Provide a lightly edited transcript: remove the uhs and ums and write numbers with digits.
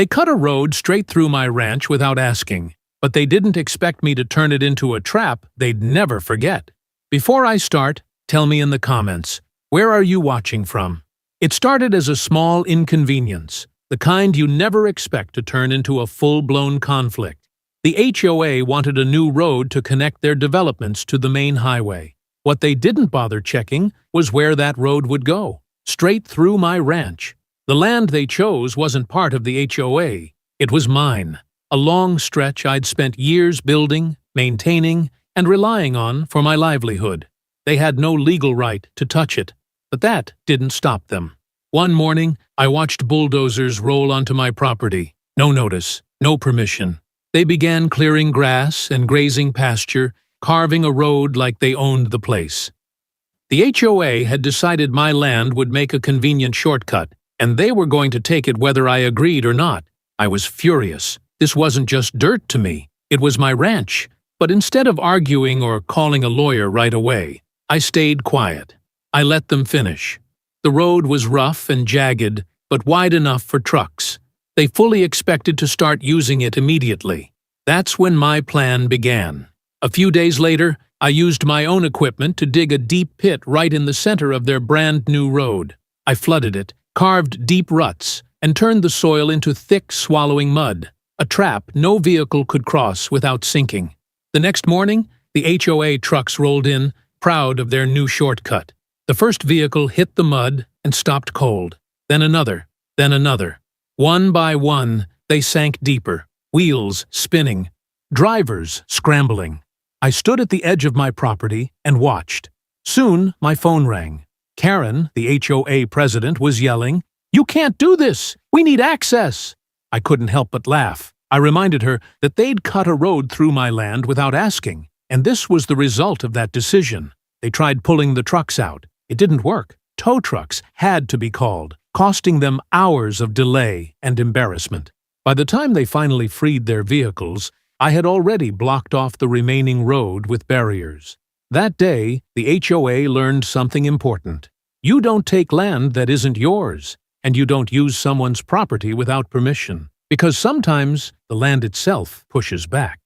They cut a road straight through my ranch without asking, but they didn't expect me to turn it into a trap they'd never forget. Before I start, tell me in the comments, where are you watching from? It started as a small inconvenience, the kind you never expect to turn into a full-blown conflict. The HOA wanted a new road to connect their developments to the main highway. What they didn't bother checking was where that road would go, straight through my ranch. The land they chose wasn't part of the HOA, it was mine, a long stretch I'd spent years building, maintaining, and relying on for my livelihood. They had no legal right to touch it, but that didn't stop them. One morning, I watched bulldozers roll onto my property. No notice, no permission. They began clearing grass and grazing pasture, carving a road like they owned the place. The HOA had decided my land would make a convenient shortcut, and they were going to take it whether I agreed or not. I was furious. This wasn't just dirt to me, it was my ranch. But instead of arguing or calling a lawyer right away, I stayed quiet. I let them finish. The road was rough and jagged, but wide enough for trucks. They fully expected to start using it immediately. That's when my plan began. A few days later, I used my own equipment to dig a deep pit right in the center of their brand new road. I flooded it, carved deep ruts, and turned the soil into thick, swallowing mud, a trap no vehicle could cross without sinking. The next morning, the HOA trucks rolled in, proud of their new shortcut. The first vehicle hit the mud and stopped cold. Then another, then another. One by one, they sank deeper, wheels spinning, drivers scrambling. I stood at the edge of my property and watched. Soon, my phone rang. Karen, the HOA president, was yelling, "You can't do this! We need access!" I couldn't help but laugh. I reminded her that they'd cut a road through my land without asking, and this was the result of that decision. They tried pulling the trucks out. It didn't work. Tow trucks had to be called, costing them hours of delay and embarrassment. By the time they finally freed their vehicles, I had already blocked off the remaining road with barriers. That day, the HOA learned something important. You don't take land that isn't yours, and you don't use someone's property without permission, because sometimes the land itself pushes back.